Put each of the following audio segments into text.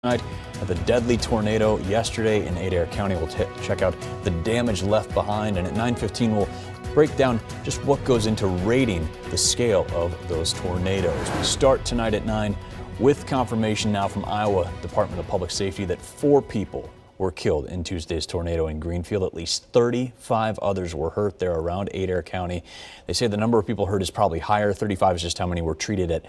Tonight at the deadly tornado yesterday in Adair County. We'll check out the damage left behind, and at 9:15 we'll break down just what goes into rating the scale of those tornadoes. We start tonight at 9 with confirmation now from Iowa Department of Public Safety that 4 people were killed in Tuesday's tornado in Greenfield. At least 35 others were hurt there around Adair County. They say the number of people hurt is probably higher. 35 is just how many were treated at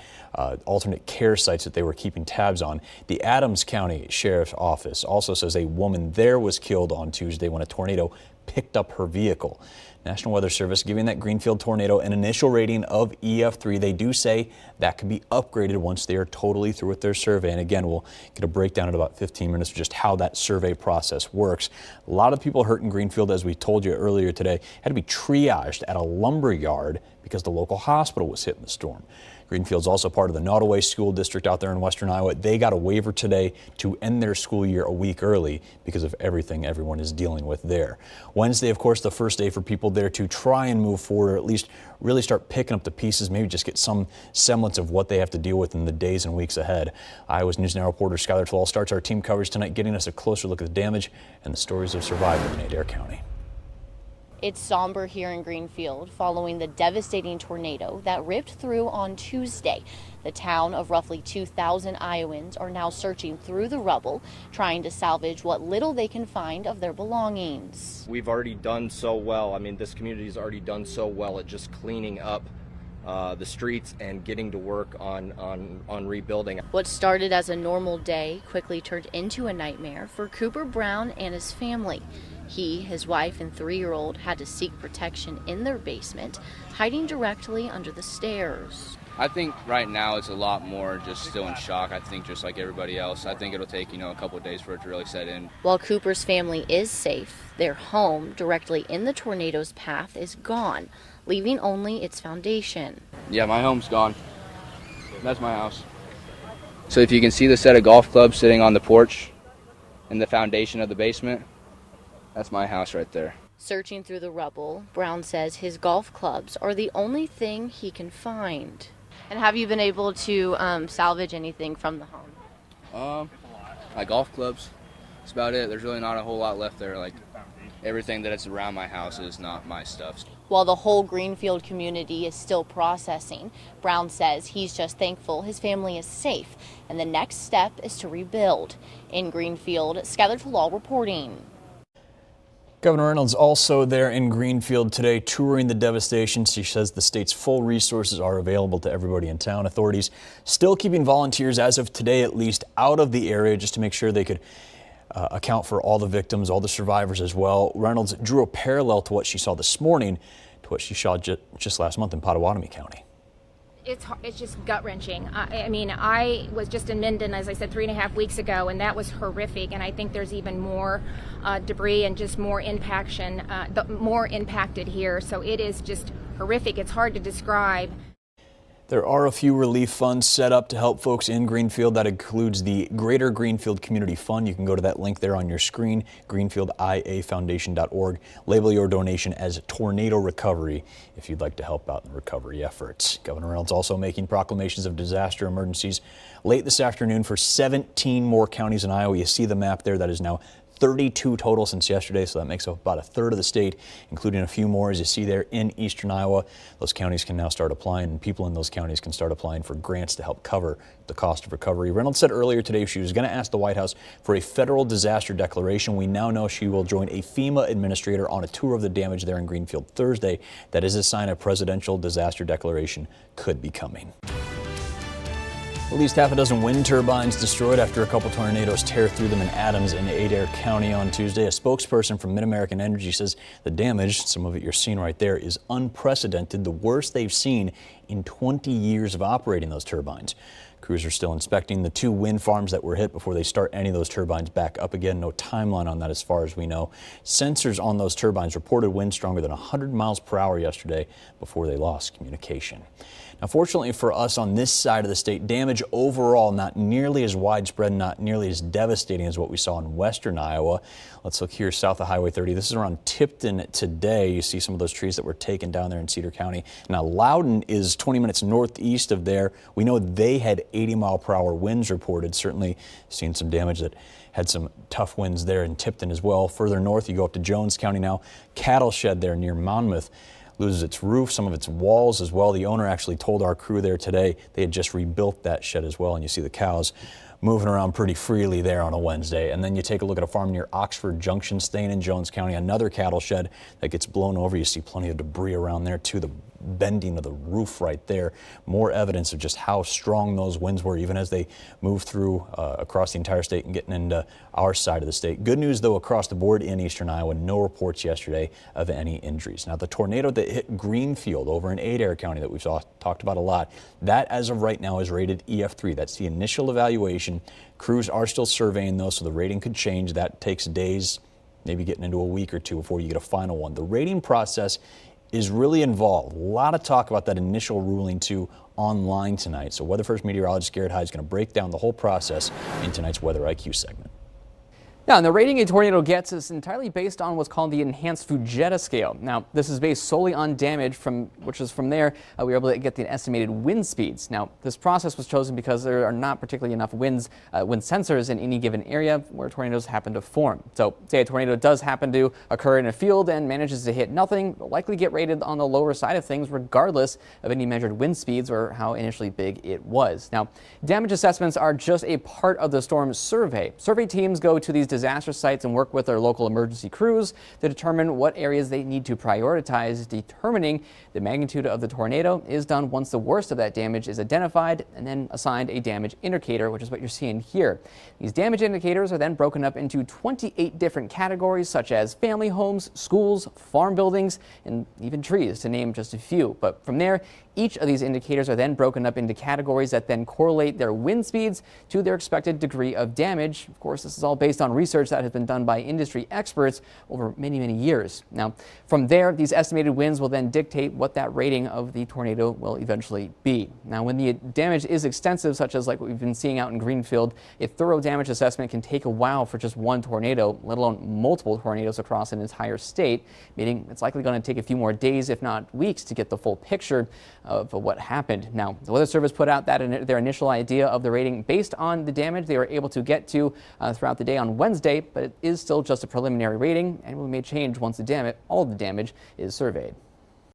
alternate care sites that they were keeping tabs on. The Adams County Sheriff's Office also says a woman there was killed on Tuesday when a tornado picked up her vehicle. National Weather Service giving that Greenfield tornado an initial rating of EF3. They do say that can be upgraded once they are totally through with their survey. And again, we'll get a breakdown in about 15 minutes of just how that survey process works. A lot of people hurt in Greenfield, as we told you earlier today, had to be triaged at a lumber yard because the local hospital was hit in the storm. Greenfield's also part of the Nottoway School District out there in western Iowa. They got a waiver today to end their school year a week early because of everything everyone is dealing with there. Wednesday, of course, the first day for people there to try and move forward, or at least really start picking up the pieces, maybe just get some semblance of what they have to deal with in the days and weeks ahead. Iowa's News Now reporter Skylar Tallal starts our team coverage tonight, getting us a closer look at the damage and the stories of survivors in Adair County. It's somber here in Greenfield following the devastating tornado that ripped through on Tuesday. The town of roughly 2,000 Iowans are now searching through the rubble, trying to salvage what little they can find of their belongings. We've already done so well. I mean, this community has already done so well at just cleaning up the streets and getting to work on rebuilding. What started as a normal day quickly turned into a nightmare for Cooper Brown and his family. He, his wife, and 3-year-old had to seek protection in their basement, hiding directly under the stairs. I think right now it's a lot more just still in shock. I think just like everybody else, I think it'll take, a couple of days for it to really set in. While Cooper's family is safe, their home directly in the tornado's path is gone, leaving only its foundation. Yeah, my home's gone. That's my house. So if you can see the set of golf clubs sitting on the porch in the foundation of the basement, that's my house right there. Searching through the rubble, Brown says his golf clubs are the only thing he can find. And have you been able to salvage anything from the home? My golf clubs. That's about it. There's really not a whole lot left there. Like everything that is around my house is not my stuff. While the whole Greenfield community is still processing, Brown says he's just thankful his family is safe, and the next step is to rebuild. In Greenfield, Skylar Tallal reporting. Governor Reynolds also there in Greenfield today touring the devastation. She says the state's full resources are available to everybody in town. Authorities still keeping volunteers, as of today at least, out of the area just to make sure they could account for all the victims, all the survivors as well. Reynolds drew a parallel to what she saw this morning to what she saw just last month in Potawatomi County. It's just gut-wrenching. I mean, I was just in Minden, as I said, 3.5 weeks ago, and that was horrific. And I think there's even more debris and just more more impacted here. So it is just horrific. It's hard to describe. There are a few relief funds set up to help folks in Greenfield. That includes the Greater Greenfield Community Fund. You can go to that link there on your screen, greenfieldiafoundation.org. Label your donation as Tornado Recovery if you'd like to help out in the recovery efforts. Governor Reynolds also making proclamations of disaster emergencies late this afternoon for 17 more counties in Iowa. You see the map there. That is now 32 total since yesterday, so that makes up about a third of the state, including a few more, as you see there in eastern Iowa. Those counties can now start applying, and people in those counties can start applying for grants to help cover the cost of recovery. Reynolds said earlier today she was going to ask the White House for a federal disaster declaration. We now know she will join a FEMA administrator on a tour of the damage there in Greenfield Thursday. That is a sign a presidential disaster declaration could be coming. At least half a dozen wind turbines destroyed after a couple tornadoes tear through them in Adams and Adair County on Tuesday. A spokesperson from Mid-American Energy says the damage, some of it you're seeing right there, is unprecedented, the worst they've seen in 20 years of operating those turbines. Crews are still inspecting the 2 wind farms that were hit before they start any of those turbines back up again. No timeline on that as far as we know. Sensors on those turbines reported winds stronger than 100 miles per hour yesterday before they lost communication. Now, fortunately for us on this side of the state, damage overall not nearly as widespread, not nearly as devastating as what we saw in western Iowa. Let's look here south of Highway 30. This is around Tipton today. You see some of those trees that were taken down there in Cedar County. Now, Loudon is 20 minutes northeast of there. We know they had 80-mile-per-hour winds reported. Certainly seen some damage that had some tough winds there in Tipton as well. Further north, you go up to Jones County now. Cattle shed there near Monmouth loses its roof, some of its walls as well. The owner actually told our crew there today they had just rebuilt that shed as well, and you see the cows moving around pretty freely there on a Wednesday. And then you take a look at a farm near Oxford Junction, staying in Jones County, another cattle shed that gets blown over. You see plenty of debris around there too, the bending of the roof right there. More evidence of just how strong those winds were, even as they move through across the entire state and getting into our side of the state. Good news, though, across the board in eastern Iowa, no reports yesterday of any injuries. Now, the tornado that hit Greenfield over in Adair County that we've talked about a lot, that as of right now is rated EF3. That's the initial evaluation. Crews are still surveying those, so the rating could change. That takes days, maybe getting into a week or two before you get a final one. The rating process is really involved. A lot of talk about that initial ruling too online tonight. So Weather First meteorologist Garrett Hyde is going to break down the whole process in tonight's Weather IQ segment. Yeah, and the rating a tornado gets is entirely based on what's called the enhanced Fujita scale. Now, this is based solely on damage which is from there we were able to get the estimated wind speeds. Now, this process was chosen because there are not particularly enough wind sensors in any given area where tornadoes happen to form. So, say a tornado does happen to occur in a field and manages to hit nothing, it'll likely get rated on the lower side of things regardless of any measured wind speeds or how initially big it was. Now, damage assessments are just a part of the storm survey. Survey teams go to these disaster sites and work with their local emergency crews to determine what areas they need to prioritize. Determining the magnitude of the tornado is done once the worst of that damage is identified and then assigned a damage indicator, which is what you're seeing here. These damage indicators are then broken up into 28 different categories, such as family homes, schools, farm buildings, and even trees, to name just a few. But from there, each of these indicators are then broken up into categories that then correlate their wind speeds to their expected degree of damage. Of course, this is all based on research that has been done by industry experts over many, many years. Now, from there, these estimated winds will then dictate what that rating of the tornado will eventually be. Now, when the damage is extensive, such as like what we've been seeing out in Greenfield, a thorough damage assessment can take a while for just one tornado, let alone multiple tornadoes across an entire state, meaning it's likely going to take a few more days, if not weeks, to get the full picture of what happened. Now, the Weather Service put out their initial idea of the rating based on the damage they were able to get to throughout the day on Wednesday, but it is still just a preliminary rating and may change once all of the damage is surveyed.